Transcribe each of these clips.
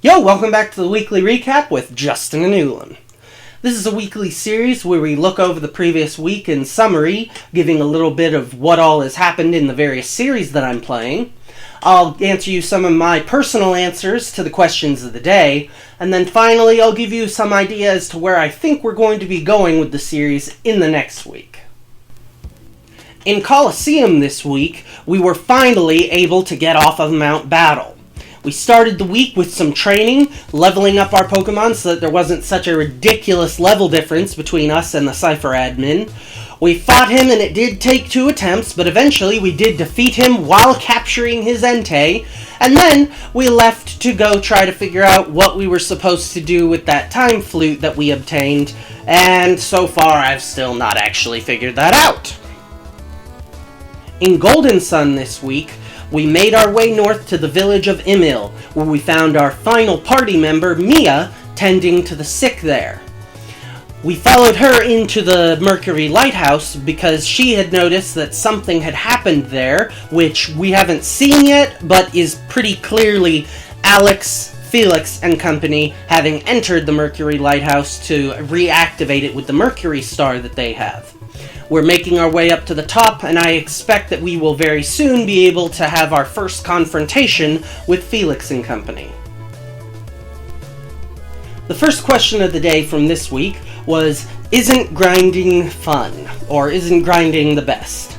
Yo, welcome back to the weekly recap with Justin and Ulan. This is a weekly series where we look over the previous week in summary, giving a little bit of what all has happened in the various series that I'm playing. I'll answer you some of my personal answers to the questions of the day, and then finally I'll give you some idea as to where I think we're going to be going with the series in the next week. In Colosseum this week, we were finally able to get off of Mount Battle. We started the week with some training, leveling up our Pokemon so that there wasn't such a ridiculous level difference between us and the Cypher admin. We fought him and it did take 2 attempts, but eventually we did defeat him while capturing his Entei, and then we left to go try to figure out what we were supposed to do with that time flute that we obtained, and so far I've still not actually figured that out. In Golden Sun this week, we made our way north to the village of Imil, where we found our final party member, Mia, tending to the sick there. We followed her into the Mercury Lighthouse because she had noticed that something had happened there, which we haven't seen yet, but is pretty clearly Alex, Felix, and company having entered the Mercury Lighthouse to reactivate it with the Mercury Star that they have. We're making our way up to the top, and I expect that we will very soon be able to have our first confrontation with Felix and company. The first question of the day from this week was, isn't grinding fun? Or isn't grinding the best?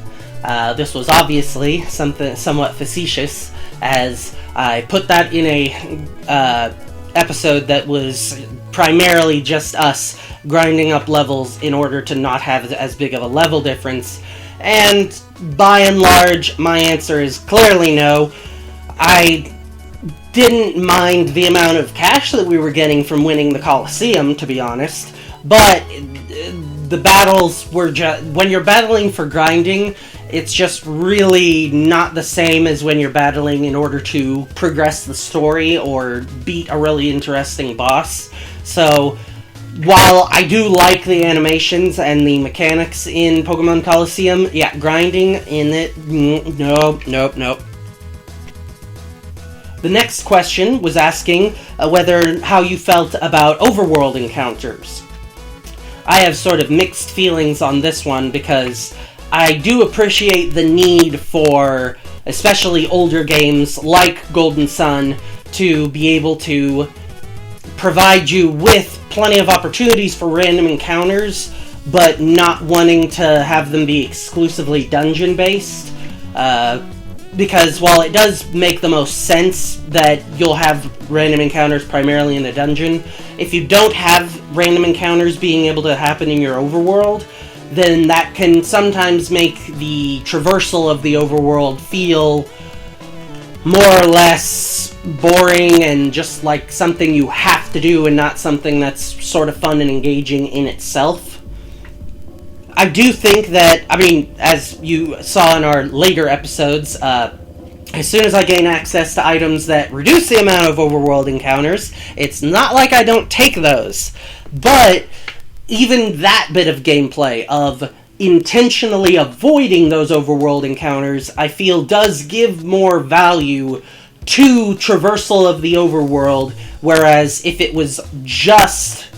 This was obviously something somewhat facetious, as I put that in a episode that was primarily just us grinding up levels in order to not have as big of a level difference, and by and large my answer is clearly no. I didn't mind the amount of cash that we were getting from winning the Colosseum, to be honest, but the battles were just, when you're battling for grinding, it's just really not the same as when you're battling in order to progress the story or beat a really interesting boss. So, while I do like the animations and the mechanics in Pokemon Colosseum, yeah, grinding in it, nope. The next question was asking how you felt about overworld encounters. I have sort of mixed feelings on this one because I do appreciate the need for, especially older games like Golden Sun, to be able to provide you with plenty of opportunities for random encounters, but not wanting to have them be exclusively dungeon-based. Because while it does make the most sense that you'll have random encounters primarily in a dungeon, if you don't have random encounters being able to happen in your overworld, then that can sometimes make the traversal of the overworld feel more or less boring and just like something you have to do and not something that's sort of fun and engaging in itself. I do think that, as you saw in our later episodes, as soon as I gain access to items that reduce the amount of overworld encounters, it's not like I don't take those. But even that bit of gameplay of intentionally avoiding those overworld encounters, I feel does give more value to traversal of the overworld, whereas if it was just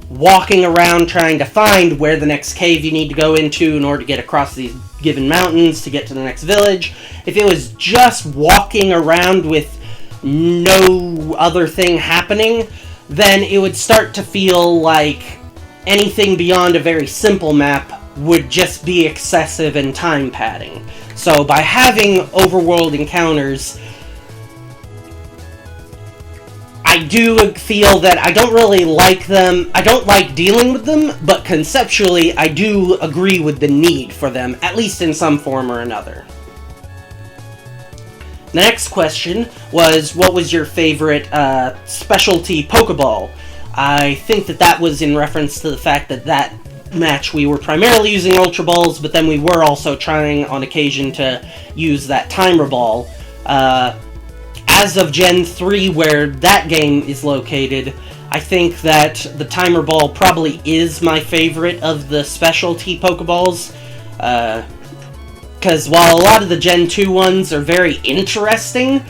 walking around trying to find where the next cave you need to go into in order to get across these given mountains to get to the next village, if it was just walking around with no other thing happening, then it would start to feel like anything beyond a very simple map would just be excessive and time padding. So by having overworld encounters, I do feel that I don't really like them. I don't like dealing with them, but conceptually I do agree with the need for them, at least in some form or another. The next question was, what was your favorite specialty Pokeball? I think that was in reference to the fact that match we were primarily using Ultra Balls, but then we were also trying on occasion to use that Timer Ball. As of Gen 3, where that game is located, I think that the Timer Ball probably is my favorite of the specialty Pokeballs. Because while a lot of the Gen 2 ones are very interesting,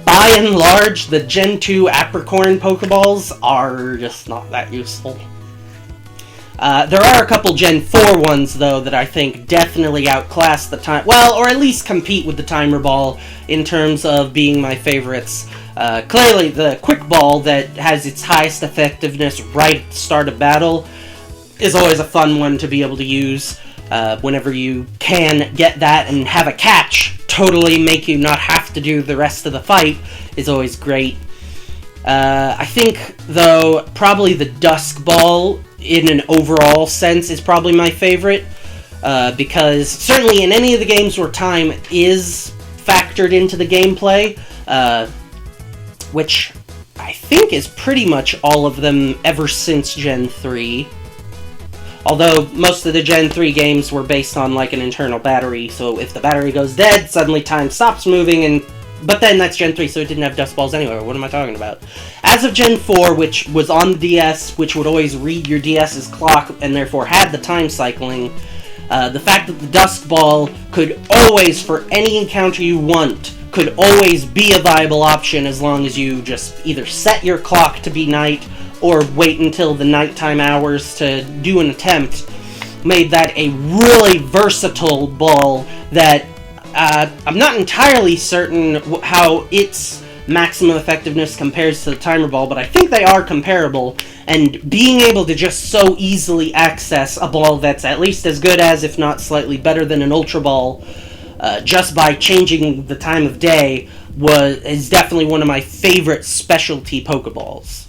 by by and large, the Gen 2 Apricorn Pokeballs are just not that useful. There are a couple Gen 4 ones, though, that I think definitely outclass the time... Well, or at least compete with the Timer Ball in terms of being my favorites. Clearly, the Quick Ball that has its highest effectiveness right at the start of battle is always a fun one to be able to use whenever you can get that and have a catch totally make you not have to do the rest of the fight is always great. I think, though, probably the Dusk Ball, in an overall sense, is probably my favorite, because certainly in any of the games where time is factored into the gameplay, which I think is pretty much all of them ever since Gen 3, although most of the Gen 3 games were based on, like, an internal battery, so if the battery goes dead, suddenly time stops moving, but then that's Gen 3, so it didn't have Dust Balls anyway. What am I talking about? As of Gen 4, which was on the DS, which would always read your DS's clock, and therefore had the time cycling, the fact that the Dust Ball could always, for any encounter you want, could always be a viable option as long as you just either set your clock to be night, or wait until the nighttime hours to do an attempt, made that a really versatile ball that I'm not entirely certain how its maximum effectiveness compares to the Timer Ball, but I think they are comparable, and being able to just so easily access a ball that's at least as good as, if not slightly better than an Ultra Ball, just by changing the time of day, is definitely one of my favorite specialty Pokeballs.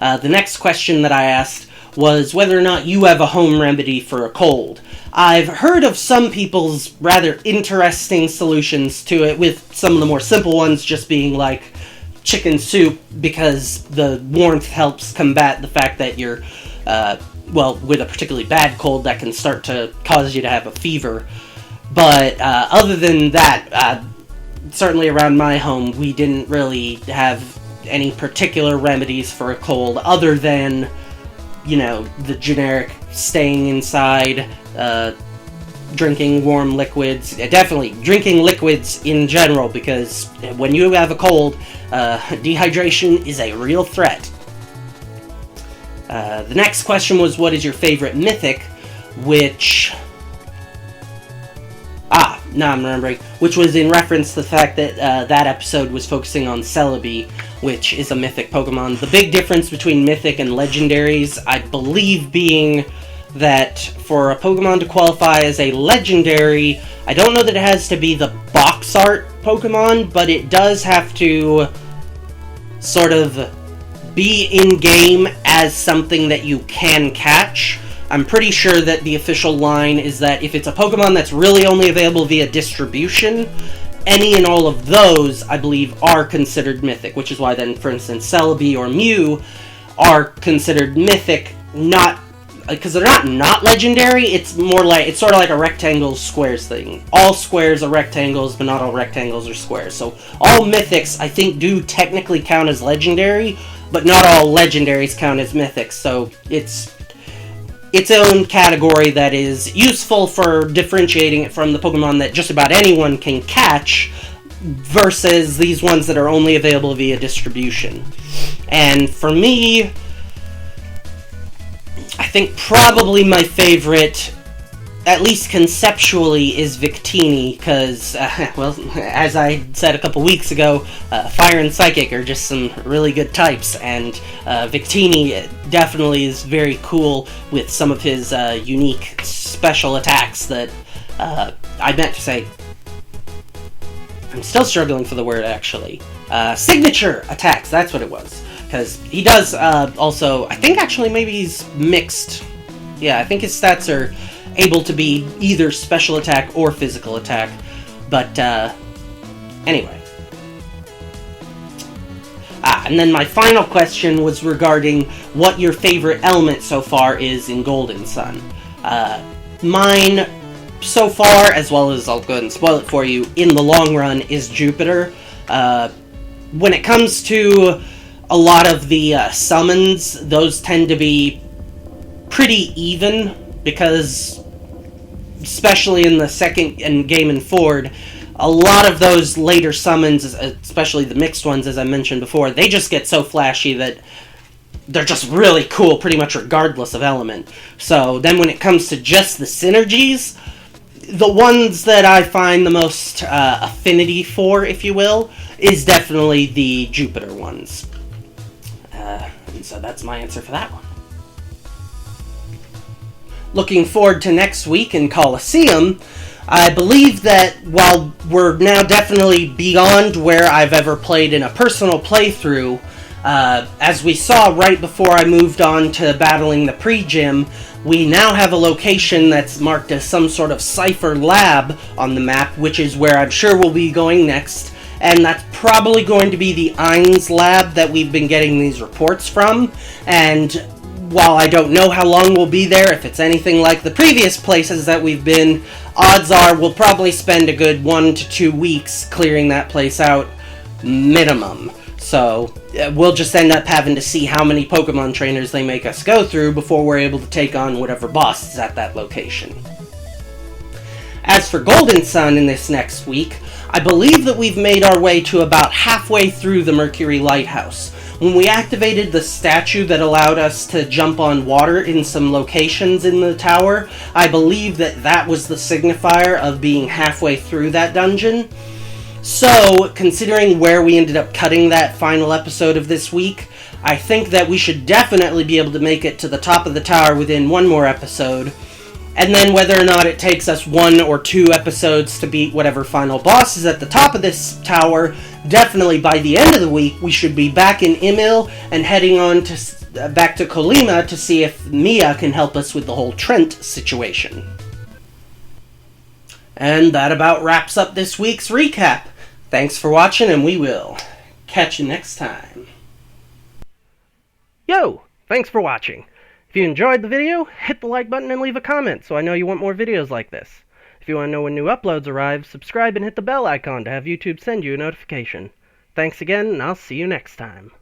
The next question that I asked was whether or not you have a home remedy for a cold. I've heard of some people's rather interesting solutions to it, with some of the more simple ones just being like chicken soup, because the warmth helps combat the fact that you're, with a particularly bad cold that can start to cause you to have a fever. But other than that, certainly around my home, we didn't really have any particular remedies for a cold other than, the generic staying inside, drinking warm liquids. Definitely drinking liquids in general, because when you have a cold, dehydration is a real threat. The next question was, what is your favorite mythic? Now I'm remembering, which was in reference to the fact that that episode was focusing on Celebi, which is a mythic Pokemon. The big difference between mythic and legendaries, I believe, being that for a Pokemon to qualify as a legendary, I don't know that it has to be the box art Pokemon, but it does have to sort of be in-game as something that you can catch. I'm pretty sure that the official line is that if it's a Pokemon that's really only available via distribution, any and all of those, I believe, are considered mythic, which is why then, for instance, Celebi or Mew are considered mythic, not because they're not legendary. It's sort of like a rectangle squares thing. All squares are rectangles, but not all rectangles are squares. So all mythics, I think, do technically count as legendary, but not all legendaries count as mythics. So it's its own category that is useful for differentiating it from the Pokemon that just about anyone can catch, versus these ones that are only available via distribution. And for me, I think probably my favorite, at least conceptually, is Victini, because, as I said a couple weeks ago, Fire and Psychic are just some really good types, and Victini definitely is very cool with some of his unique special attacks that, I meant to say, I'm still struggling for the word, actually. Signature attacks, that's what it was. Because he does also, I think actually maybe he's mixed. Yeah, I think his stats are able to be either special attack or physical attack. But, anyway. And then my final question was regarding what your favorite element so far is in Golden Sun. Mine, so far, as well as I'll go ahead and spoil it for you, in the long run, is Jupiter. When it comes to a lot of the summons, those tend to be pretty even, because especially in the second game and forward, a lot of those later summons, especially the mixed ones, as I mentioned before, they just get so flashy that they're just really cool pretty much regardless of element. So then when it comes to just the synergies, the ones that I find the most affinity for, if you will, is definitely the Jupiter ones. And so that's my answer for that one. Looking forward to next week in Colosseum. I believe that while we're now definitely beyond where I've ever played in a personal playthrough, as we saw right before I moved on to battling the pre-gym, we now have a location that's marked as some sort of Cypher lab on the map, which is where I'm sure we'll be going next. And that's probably going to be the Ainz lab that we've been getting these reports from. And while I don't know how long we'll be there, if it's anything like the previous places that we've been, odds are we'll probably spend a good 1 to 2 weeks clearing that place out, minimum. So we'll just end up having to see how many Pokemon trainers they make us go through before we're able to take on whatever boss is at that location. As for Golden Sun in this next week, I believe that we've made our way to about halfway through the Mercury Lighthouse. When we activated the statue that allowed us to jump on water in some locations in the tower, I believe that that was the signifier of being halfway through that dungeon. So, considering where we ended up cutting that final episode of this week, I think that we should definitely be able to make it to the top of the tower within one more episode. And then whether or not it takes us 1 or 2 episodes to beat whatever final boss is at the top of this tower, definitely by the end of the week we should be back in Imil and heading on to back to Colima to see if Mia can help us with the whole Trent situation. And that about wraps up this week's recap. Thanks for watching, and we will catch you next time. Yo! Thanks for watching. If you enjoyed the video, hit the like button and leave a comment so I know you want more videos like this. If you want to know when new uploads arrive, subscribe and hit the bell icon to have YouTube send you a notification. Thanks again, and I'll see you next time.